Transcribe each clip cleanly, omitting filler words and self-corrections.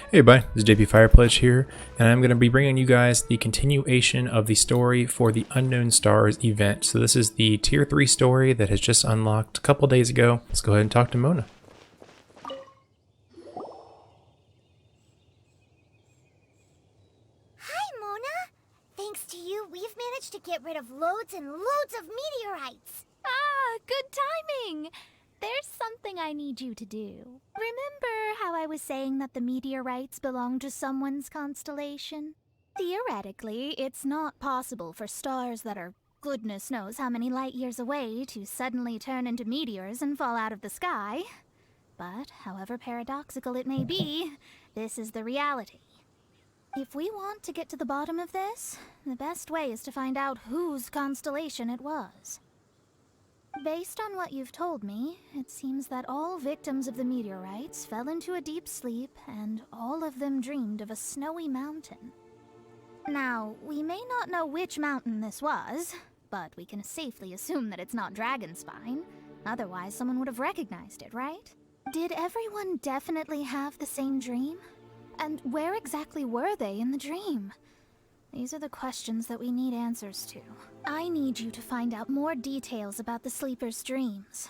Hey everybody, this is JP Firepledge here, and I'm going to be bringing you guys the continuation of the story for the Unknown Stars event. So this is the Tier 3 story that has just unlocked a couple days ago. Let's go ahead and talk to Mona. Hi, Mona! Thanks to you, we've managed to get rid of loads and loads of meteorites! Ah, good timing! There's something I need you to do. Remember how I was saying that the meteorites belong to someone's constellation? Theoretically, it's not possible for stars that are goodness knows how many light years away to suddenly turn into meteors and fall out of the sky. But, however paradoxical it may be, this is the reality. If we want to get to the bottom of this, the best way is to find out whose constellation it was. Based on what you've told me, it seems that all victims of the meteorites fell into a deep sleep, and all of them dreamed of a snowy mountain. Now, we may not know which mountain this was, but we can safely assume that it's not Dragonspine. Otherwise, someone would have recognized it, right? Did everyone definitely have the same dream? And where exactly were they in the dream? These are the questions that we need answers to. I need you to find out more details about the sleeper's dreams.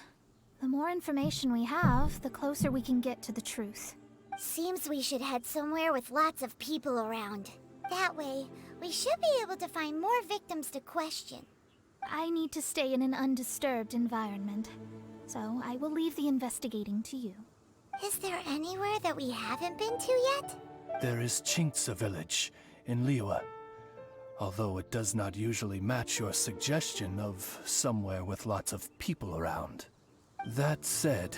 The more information we have, the closer we can get to the truth. Seems we should head somewhere with lots of people around. That way, we should be able to find more victims to question. I need to stay in an undisturbed environment, so I will leave the investigating to you. Is there anywhere that we haven't been to yet? There is Chinxa village in Liyue, although it does not usually match your suggestion of somewhere with lots of people around. That said,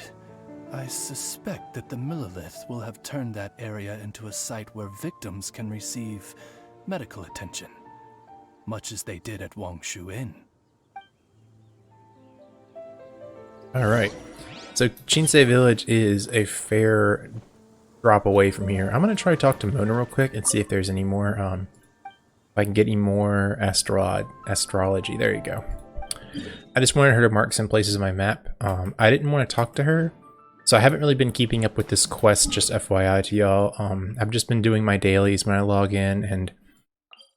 I suspect that the Millilith will have turned that area into a site where victims can receive medical attention, much as they did at Wangshu Inn. Alright, so Chinxa Village is a fair drop away from here. I'm going to try to talk to Mona real quick and see if there's any more, if I can get any more astrology. There you go. I just wanted her to mark some places on my map. I didn't want to talk to her, so I haven't really been keeping up with this quest, just FYI to y'all. I've just been doing my dailies when I log in, and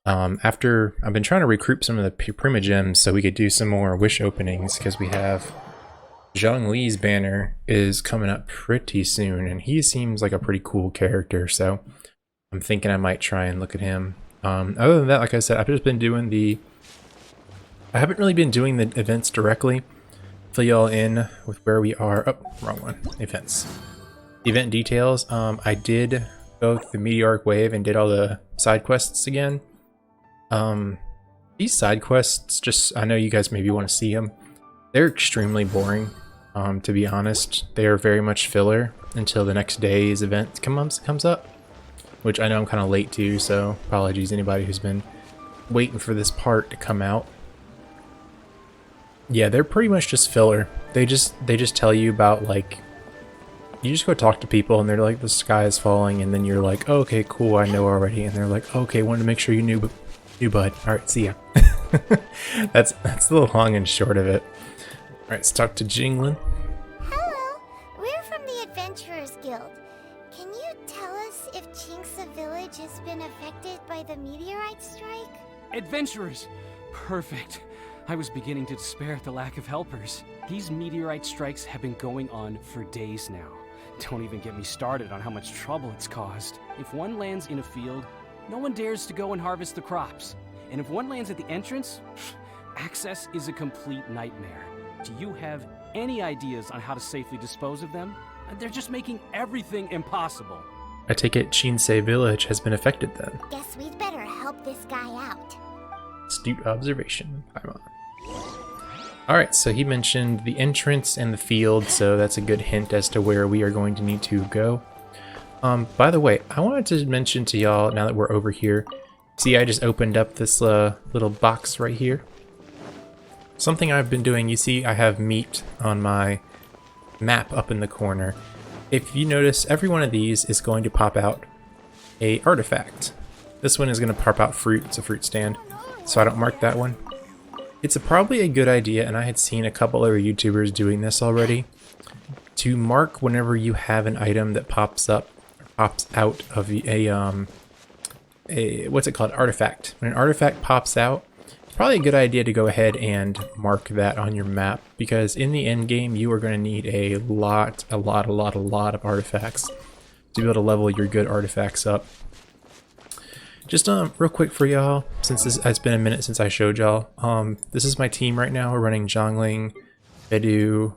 after I've been trying to recruit some of the Prima Gems so we could do some more wish openings, because we have Zhang Li's banner is coming up pretty soon, and he seems like a pretty cool character, so I'm thinking I might try and look at him. Other than that, like I said, I've just been doing I haven't really been doing the events directly. Fill y'all in with where we are. Oh, wrong one. Events. Event details. I did go through the Meteoric Wave and did all the side quests again. These side quests, just, I know you guys maybe want to see them. They're extremely boring, to be honest. They are very much filler until the next day's event comes up. Which I know I'm kind of late to, so apologies anybody who's been waiting for this part to come out. Yeah, they're pretty much just filler. They just tell you about, like, you just go talk to people and they're like, the sky is falling, and then you're like, oh, okay, cool, I know already, and they're like, okay, wanted to make sure you knew, bud. All right, see ya. that's the long and short of it. All right, let's talk to Jinglin. Hello, we're from the Adventurers Guild. Can you tell us if Chinxa village has been affected by the meteorite strike? Adventurers! Perfect. I was beginning to despair at the lack of helpers. These meteorite strikes have been going on for days now. Don't even get me started on how much trouble it's caused. If one lands in a field, no one dares to go and harvest the crops. And if one lands at the entrance, access is a complete nightmare. Do you have any ideas on how to safely dispose of them? They're just making everything impossible. I take it Chinxa Village has been affected then. Guess we'd better help this guy out. Astute observation. Paimon. Alright, so he mentioned the entrance and the field, so that's a good hint as to where we are going to need to go. By the way, I wanted to mention to y'all, now that we're over here, see I just opened up this little box right here. Something I've been doing, you see I have meat on my map up in the corner. If you notice, every one of these is going to pop out a artifact. This one is going to pop out fruit. It's a fruit stand, so I don't mark that one. It's probably a good idea, and I had seen a couple other YouTubers doing this already, to mark whenever you have an item that pops up pops out of what's it called, artifact. When an artifact pops out, it's probably a good idea to go ahead and mark that on your map, because in the end game you are going to need a lot of artifacts to be able to level your good artifacts up. Just real quick for y'all, since it's been a minute since I showed y'all, this is my team right now. We're running Zhongling, Bedu,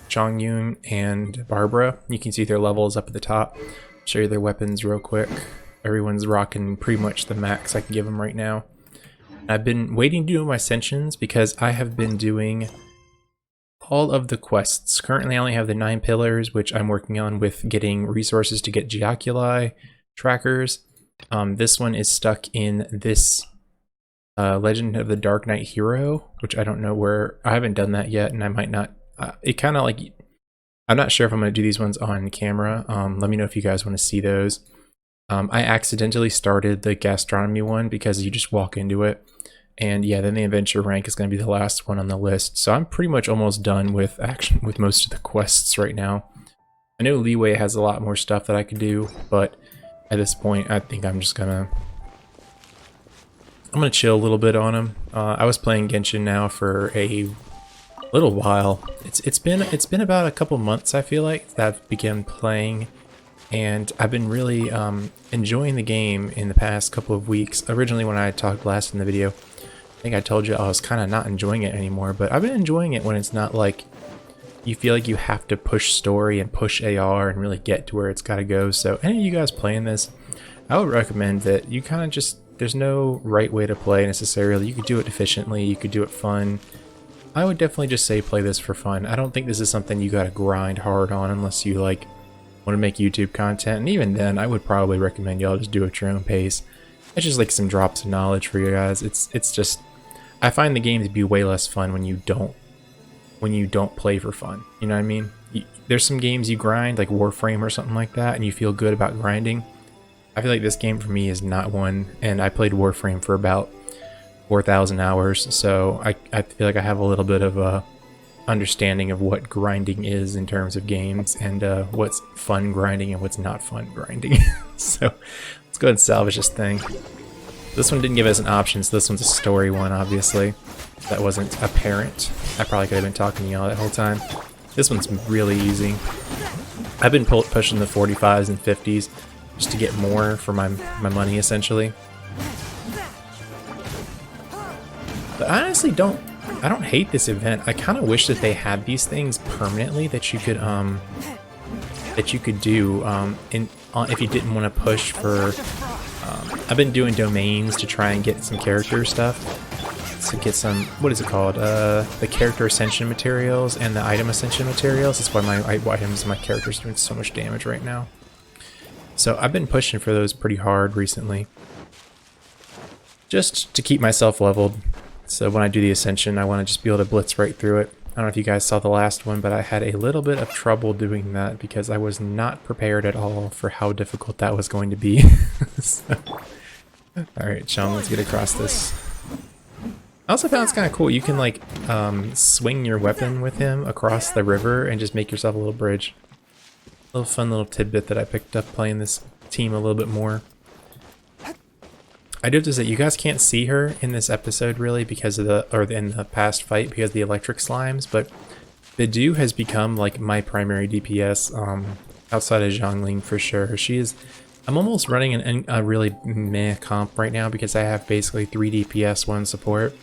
Chongyun, and Barbara. You can see their levels up at the top. Show you their weapons real quick. Everyone's rocking pretty much the max I can give them right now. I've been waiting to do my ascensions because I have been doing all of the quests. Currently I only have the 9 pillars, which I'm working on with getting resources to get Geoculi trackers. This one is stuck in this Legend of the Dark Knight Hero, which I don't know where. I haven't done that yet, and I might not. It kind of like, I'm not sure if I'm going to do these ones on camera. Let me know if you guys want to see those. I accidentally started the gastronomy one because you just walk into it. And yeah, then the adventure rank is going to be the last one on the list. So I'm pretty much almost done with with most of the quests right now. I know Liyue has a lot more stuff that I could do, but at this point, I think I'm just gonna chill a little bit on him. I was playing Genshin now for a little while. It's been about a couple months, I feel like, that I've begun playing, and I've been really enjoying the game in the past couple of weeks. Originally, when I talked last in the video, I think I told you I was kind of not enjoying it anymore, but I've been enjoying it when it's not like you feel like you have to push story and push AR and really get to where it's got to go. So any of you guys playing this, I would recommend that you kind of just, there's no right way to play necessarily. You could do it efficiently, you could do it fun. I would definitely just say play this for fun. I don't think this is something you got to grind hard on unless you like want to make YouTube content. And even then, I would probably recommend y'all just do it at your own pace. It's just like some drops of knowledge for you guys. It's just, I find the game to be way less fun when you don't play for fun. You know what I mean? There's some games you grind, like Warframe or something like that, and you feel good about grinding. I feel like this game for me is not one, and I played Warframe for about 4,000 hours, so I feel like I have a little bit of a understanding of what grinding is in terms of games, and what's fun grinding and what's not fun grinding. So let's go ahead and salvage this thing. This one didn't give us an option, so this one's a story one, obviously. That wasn't apparent. I probably could have been talking to y'all that whole time. This one's really easy. I've been pushing the 45s and 50s just to get more for my money, essentially. But I honestly don't hate this event. I kind of wish that they had these things permanently that you could do if you didn't want to push for. I've been doing domains to try and get some character stuff. To get some, what is it called? The character ascension materials and the item ascension materials. That's why my items and my characters are doing so much damage right now. So I've been pushing for those pretty hard recently, just to keep myself leveled. So when I do the ascension, I want to just be able to blitz right through it. I don't know if you guys saw the last one, but I had a little bit of trouble doing that because I was not prepared at all for how difficult that was going to be. So, alright, Sean, let's get across this. I also found it's kind of cool. You can like swing your weapon with him across the river and just make yourself a little bridge. A little fun little tidbit that I picked up playing this team a little bit more. I do have to say, you guys can't see her in this episode really because of in the past fight because of the electric slimes, but Bedu has become like my primary DPS outside of Zhongling for sure. I'm almost running a really meh comp right now because I have basically 3 DPS, 1 support.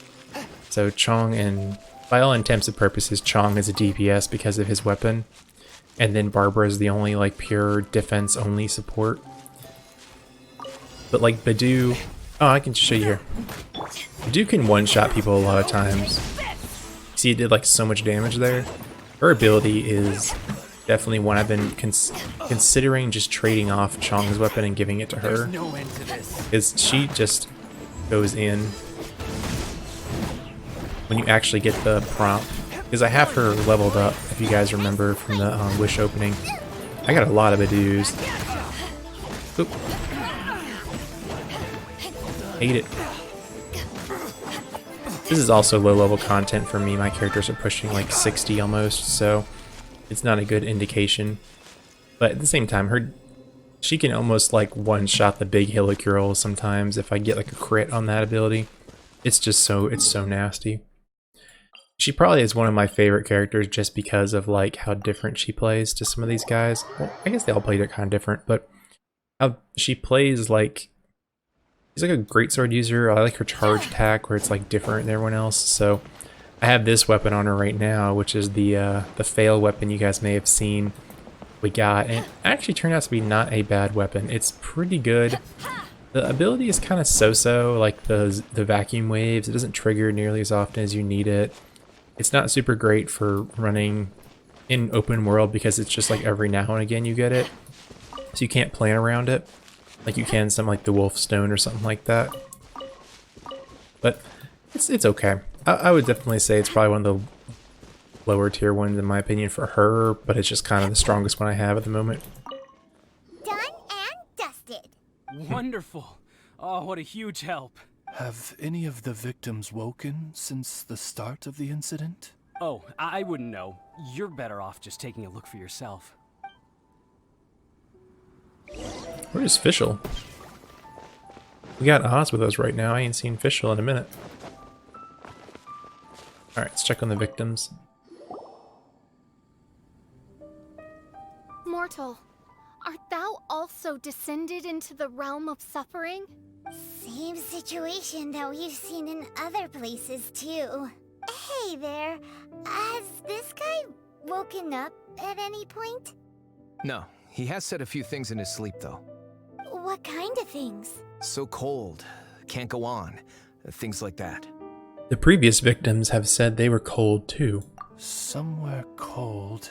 So Chong, and by all intents and purposes, Chong is a DPS because of his weapon. And then Barbara is the only like pure defense only support. But like Bedu, oh, I can show you here. Bedu can one-shot people a lot of times. See, it did like so much damage there. Her ability is definitely one I've been considering just trading off Chong's weapon and giving it to her. Because she just goes in when you actually get the prompt. Because I have her leveled up, if you guys remember from the Wish opening. I got a lot of Bedus. Oop. Hate it. This is also low level content for me. My characters are pushing like 60 almost, so it's not a good indication. But at the same time, She can almost like one-shot the big Helicurl sometimes if I get like a crit on that ability. It's so nasty. She probably is one of my favorite characters just because of like how different she plays to some of these guys. Well, I guess they all play it kind of different, but how she plays like she's like a greatsword user. I like her charge attack where it's like different than everyone else. So I have this weapon on her right now, which is the fail weapon you guys may have seen we got, and it actually turned out to be not a bad weapon. It's pretty good. The ability is kind of so-so, like the vacuum waves. It doesn't trigger nearly as often as you need it. It's not super great for running in open world because it's just like every now and again you get it. So you can't plan around it like you can some like the Wolf Stone or something like that. But it's okay. I would definitely say it's probably one of the lower tier ones in my opinion for her, but it's just kind of the strongest one I have at the moment. Done and dusted. Wonderful. Oh, what a huge help. Have any of the victims woken since the start of the incident? Oh, I wouldn't know. You're better off just taking a look for yourself. Where is Fischl? We got Oz with us right now. I ain't seen Fischl in a minute. Alright, let's check on the victims. Mortal, art thou also descended into the realm of suffering? Same situation that we've seen in other places too. Hey there, has this guy woken up at any point? No, he has said a few things in his sleep, though. What kind of things? So cold, can't go on, things like that. The previous victims have said they were cold too. Somewhere cold,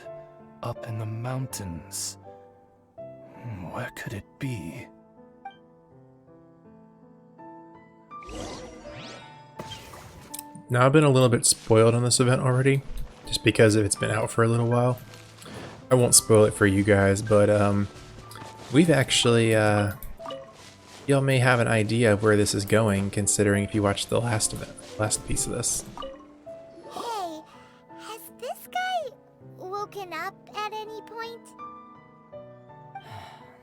up in the mountains. Where could it be? Now I've been a little bit spoiled on this event already, just because it's been out for a little while. I won't spoil it for you guys, but we've actually, y'all may have an idea of where this is going, considering if you watched the last piece of this. Hey, has this guy woken up at any point?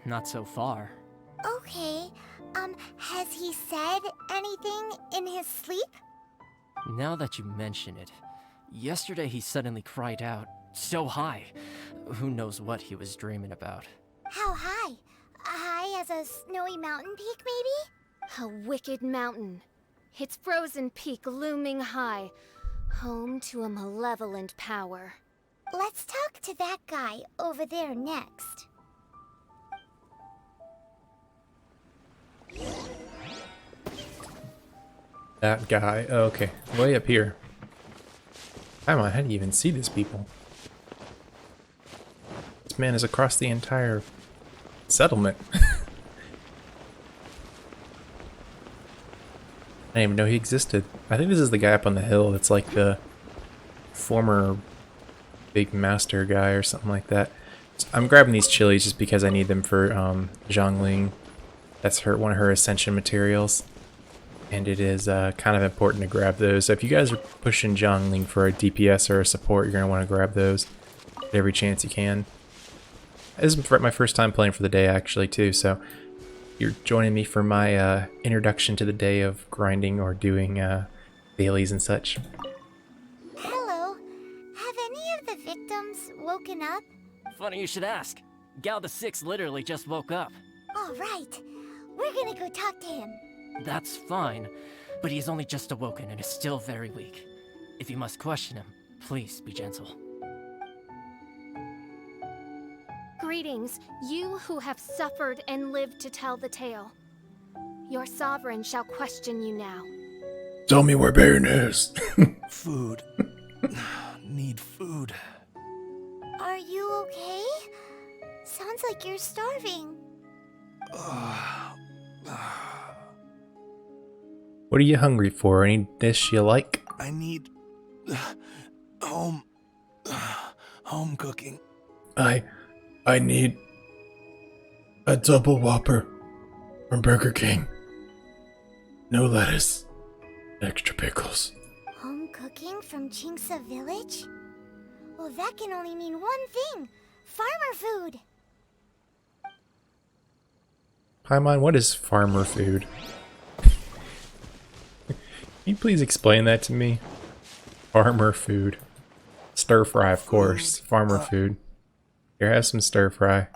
Not so far. Okay, has he said anything in his sleep? Now that you mention it, yesterday he suddenly cried out, so high. Who knows what he was dreaming about. How high? High as a snowy mountain peak, maybe? A wicked mountain. Its frozen peak looming high, home to a malevolent power. Let's talk to that guy over there next. That guy. Oh, okay. Way up here. Come on, how do you even see these people? This man is across the entire settlement. I didn't even know he existed. I think this is the guy up on the hill that's like the former big master guy or something like that. I'm grabbing these chilies just because I need them for Zhongling. That's one of her ascension materials. And it is kind of important to grab those. So if you guys are pushing Zhongling for a DPS or a support, you're going to want to grab those every chance you can. This is my first time playing for the day actually too, so you're joining me for my introduction to the day of grinding or doing dailies and such. Hello. Have any of the victims woken up? Funny you should ask. Gal the Six literally just woke up. All right. We're gonna go talk to him. That's fine, but he's only just awoken and is still very weak. If you must question him, please be gentle. Greetings, you who have suffered and lived to tell the tale. Your sovereign shall question you now. Tell me where Baron is. Food. Need food. Are you okay? Sounds like you're starving. What are you hungry for? Any dish you like? I need home cooking. I need a double Whopper from Burger King. No lettuce. Extra pickles. Home cooking from Chinksa village? Well, that can only mean one thing. Farmer food. Paimon, what is farmer food? Can you please explain that to me? Farmer food. Stir fry, of course. Farmer food. Here, have some stir fry.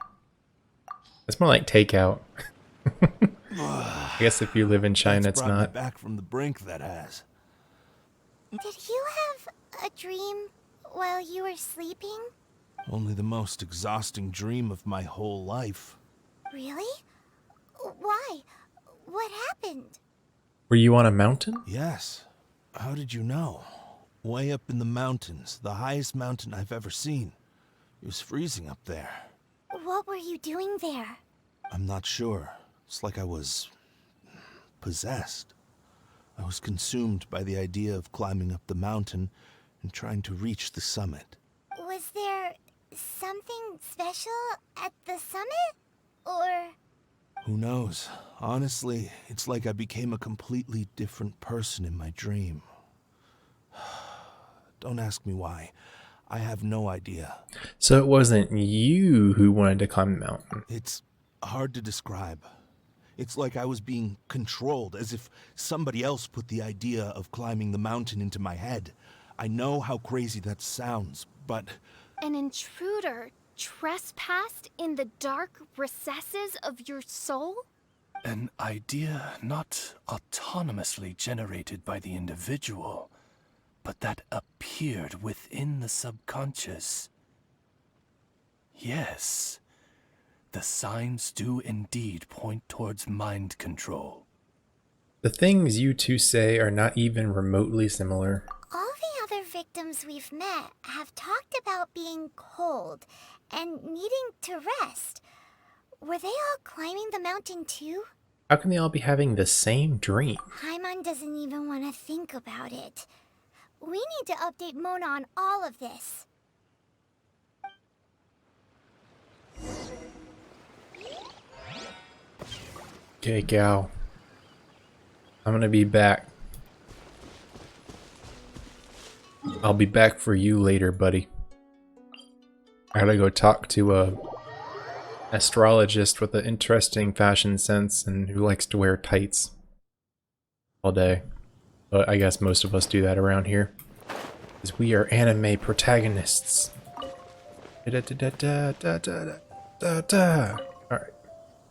It's more like takeout. I guess if you live in China, it's brought me not. back from the brink, that has. Did you have a dream while you were sleeping? Only the most exhausting dream of my whole life. Really? Why? What happened? Were you on a mountain? Yes. How did you know? Way up in the mountains, the highest mountain I've ever seen. It was freezing up there. What were you doing there? I'm not sure. It's like I was possessed. I was consumed by the idea of climbing up the mountain and trying to reach the summit. Was there something special at the summit? Or... Who knows? Honestly, it's like I became a completely different person in my dream. Don't ask me why. I have no idea. So it wasn't you who wanted to climb the mountain. It's hard to describe. It's like I was being controlled, as if somebody else put the idea of climbing the mountain into my head. I know how crazy that sounds, but... An intruder trespassed in the dark recesses of your soul? An idea not autonomously generated by the individual, but that appeared within the subconscious. Yes, the signs do indeed point towards mind control. The things you two say are not even remotely similar. all the other victims we've met have talked about being cold and needing to rest. Were they all climbing the mountain too? How can they all be having the same dream? Paimon doesn't even want to think about it. We need to update Mona on all of this. Okay, Gal. I'm gonna be back. I'll be back for you later, buddy. I gotta go talk to a astrologist with an interesting fashion sense and who likes to wear tights all day. But I guess most of us do that around here, because we are anime protagonists. Alright.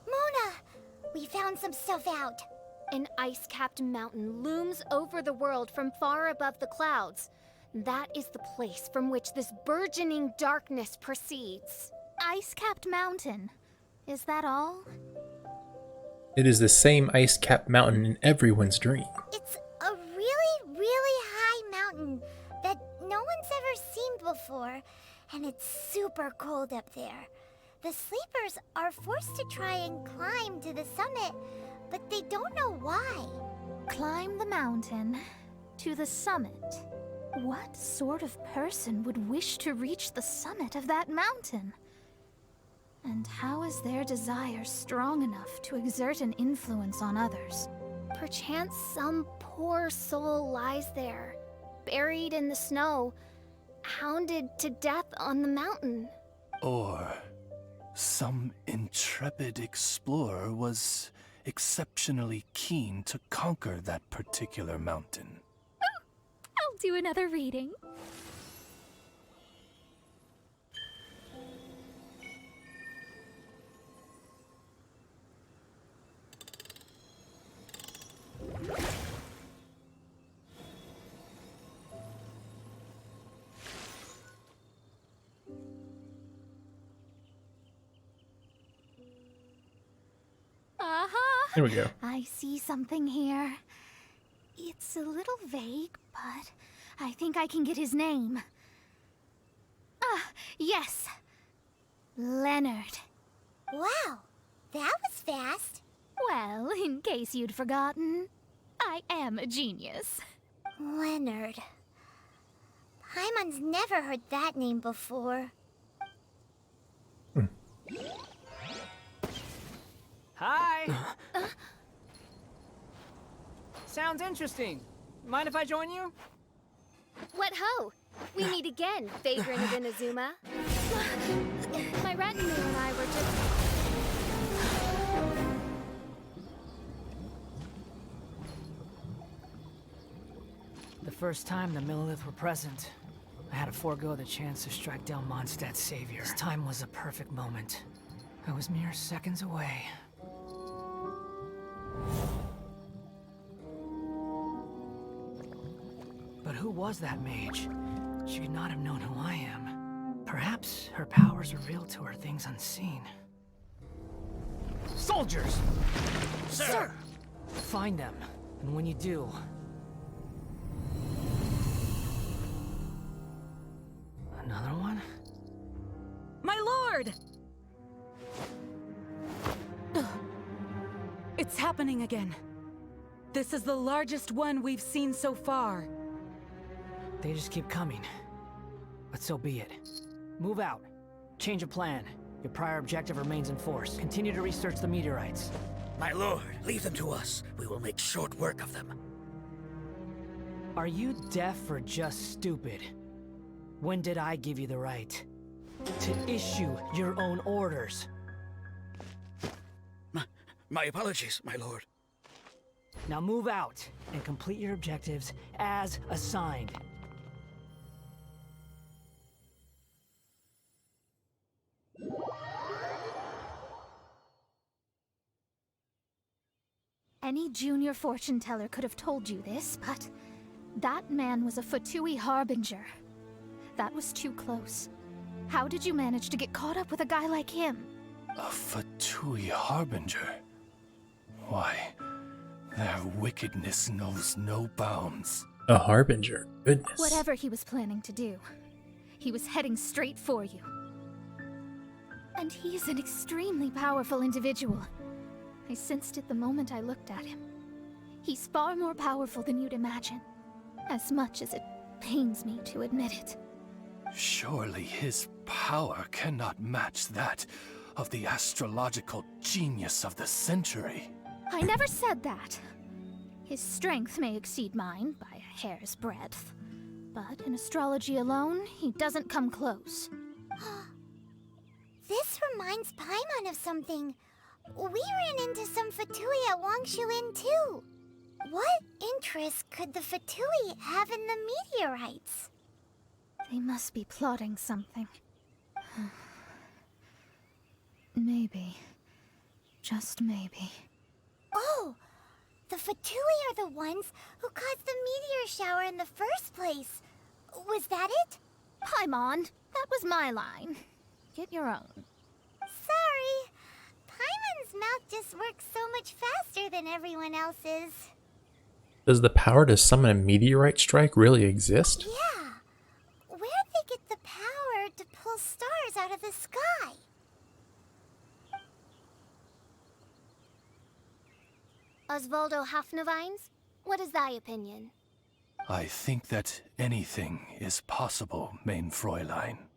Mona! We found some stuff out. An ice-capped mountain looms over the world from far above the clouds. That is the place from which this burgeoning darkness proceeds. Ice-capped mountain. Is that all? It is the same ice-capped mountain in everyone's dream. It's a really, really high mountain that no one's ever seen before, and it's super cold up there. The sleepers are forced to try and climb to the summit, but they don't know why. Climb the mountain to the summit. What sort of person would wish to reach the summit of that mountain? And how is their desire strong enough to exert an influence on others? Perchance some poor soul lies there, buried in the snow, hounded to death on the mountain. Or some intrepid explorer was exceptionally keen to conquer that particular mountain. I'll do another reading. Here we go. I see something here. It's a little vague, but I think I can get his name. Ah, yes. Leonard. Wow, that was fast. Well, in case you'd forgotten, I am a genius. Leonard. Paimon's never heard that name before. Hi! Sounds interesting. Mind if I join you? What ho! We meet again, Vagrant of Inazuma. My retinue and I were just... first time the Millilith were present. I had to forego the chance to strike down Mondstadt's savior. This time was a perfect moment. I was mere seconds away. But who was that mage? She could not have known who I am. Perhaps her powers revealed to her things unseen. Soldiers! Sir! Find them, and when you do... Another one? My lord! Ugh. It's happening again. This is the largest one we've seen so far. They just keep coming. But so be it. Move out. Change of plan. Your prior objective remains in force. Continue to research the meteorites. My lord, leave them to us. We will make short work of them. Are you deaf or just stupid? When did I give you the right to issue your own orders? My apologies, my lord. Now move out and complete your objectives as assigned. Any junior fortune teller could have told you this, but that man was a Fatui harbinger. That was too close. How did you manage to get caught up with a guy like him? A Fatui harbinger? Why, their wickedness knows no bounds. A harbinger? Goodness. Whatever he was planning to do, he was heading straight for you. And he is an extremely powerful individual. I sensed it the moment I looked at him. He's far more powerful than you'd imagine, as much as it pains me to admit it. Surely his power cannot match that of the astrological genius of the century. I never said that. His strength may exceed mine by a hair's breadth, but in astrology alone, he doesn't come close. This reminds Paimon of something. We ran into some Fatui at Wangshu too. What interest could the Fatui have in the meteorites? They must be plotting something. Maybe. Just maybe. Oh! The Fatui are the ones who caused the meteor shower in the first place. Was that it? Paimon, that was my line. Get your own. Sorry. Paimon's mouth just works so much faster than everyone else's. Does the power to summon a meteorite strike really exist? Yeah. Where'd they get the power to pull stars out of the sky? Osvaldo Hafnavines, what is thy opinion? I think that anything is possible, main Fräulein.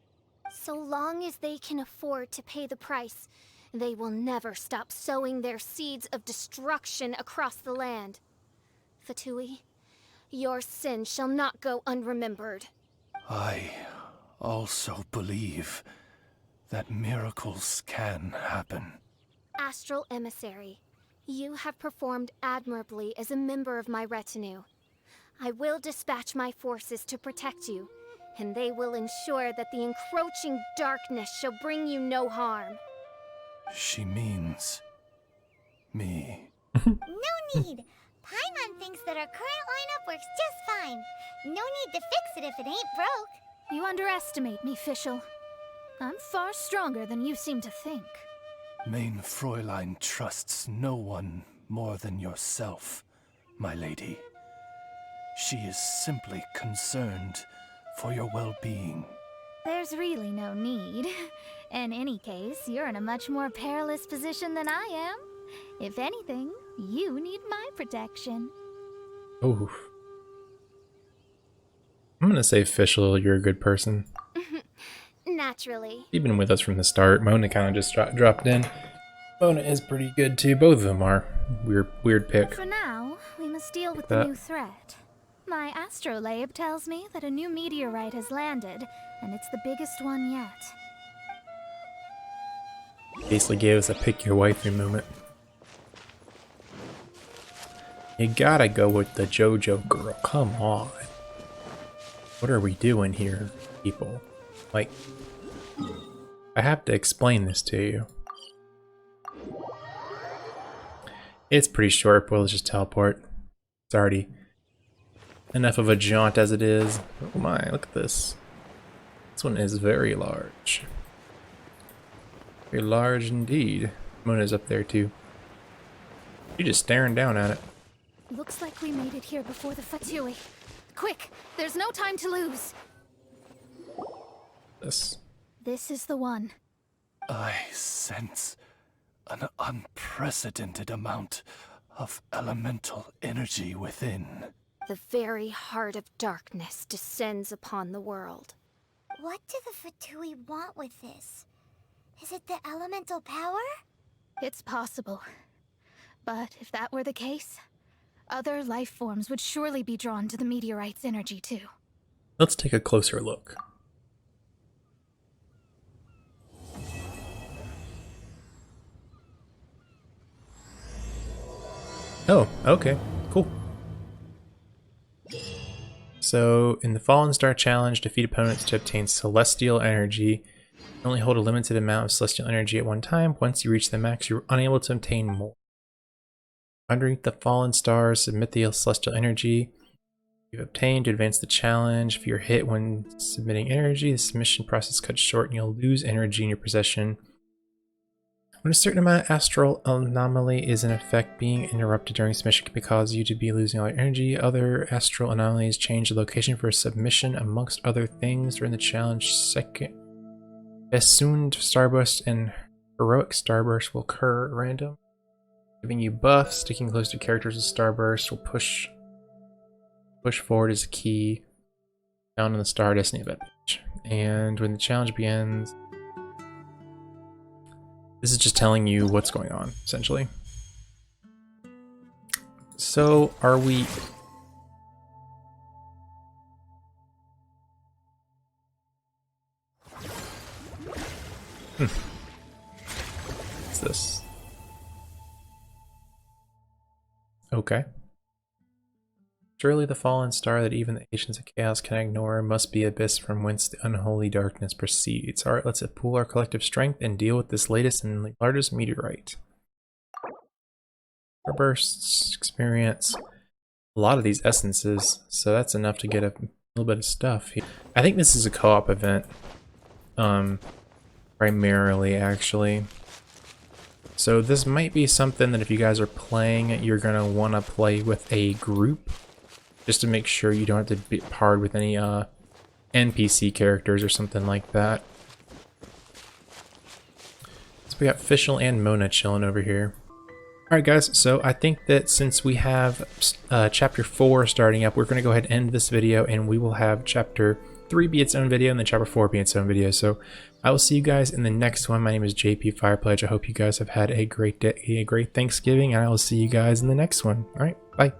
So long as they can afford to pay the price, they will never stop sowing their seeds of destruction across the land. Fatui, your sin shall not go unremembered. I also believe that miracles can happen. Astral Emissary, you have performed admirably as a member of my retinue. I will dispatch my forces to protect you, and they will ensure that the encroaching darkness shall bring you no harm. She means me. No need! Paimon thinks that our current lineup works just fine. No need to fix it if it ain't broke. You underestimate me, Fischl. I'm far stronger than you seem to think. Main Fräulein trusts no one more than yourself, my lady. She is simply concerned for your well-being. There's really no need. In any case, you're in a much more perilous position than I am. If anything, you need my protection. Oh. I'm gonna say, Fischl, you're a good person. Naturally. You've been with us from the start. Mona kind of just dropped in. Mona is pretty good too. Both of them are. Weird pick. For now, we must deal with the new threat. My astrolabe tells me that a new meteorite has landed, and it's the biggest one yet. Basically gave us a pick your waifu moment. You gotta go with the Jojo girl. Come on. What are we doing here, people? Like, I have to explain this to you. It's pretty short, but let's just teleport. It's already enough of a jaunt as it is. Oh my, look at this. This one is very large. Very large indeed. Mona's up there too. You're just staring down at it. Looks like we made it here before the Fatui. Quick, there's no time to lose. This is the one. I sense an unprecedented amount of elemental energy within. The very heart of darkness descends upon the world. What do the Fatui want with this? Is it the elemental power? It's possible. But if that were the case, other life forms would surely be drawn to the meteorite's energy too. Let's take a closer look. Oh, okay, cool. So, in the Fallen Star Challenge, defeat opponents to obtain celestial energy. You only hold a limited amount of celestial energy at one time. Once you reach the max, you're unable to obtain more. Underneath the Fallen Stars, submit the celestial energy you've obtained to advance the challenge. If you're hit when submitting energy, the submission process cuts short and you'll lose energy in your possession. When a certain amount of astral anomaly is in effect, being interrupted during submission can cause you to be losing all your energy. Other astral anomalies change the location for submission, amongst other things. During the challenge, second assumed starburst and heroic starburst will occur at random, giving you buffs. Sticking close to characters with starburst will push forward as a key down on the Star Destiny event page. And when the challenge begins, this is just telling you what's going on, essentially. So, are we... What's this? Okay. Surely the fallen star that even the agents of chaos can ignore must be abyss from whence the unholy darkness proceeds. Alright, let's pool our collective strength and deal with this latest and largest meteorite. Bursts, experience, a lot of these essences, so that's enough to get a little bit of stuff here. I think this is a co-op event, primarily actually. So this might be something that if you guys are playing, you're gonna want to play with a group, just to make sure you don't have to be paired with any NPC characters or something like that. So we got Fischl and Mona chilling over here. Alright guys, so I think that since we have chapter 4 starting up, we're going to go ahead and end this video, and we will have chapter 3 be its own video and then chapter 4 be its own video. So I will see you guys in the next one. My name is JP Firepledge. I hope you guys have had a great day, a great Thanksgiving, and I will see you guys in the next one. Alright, bye.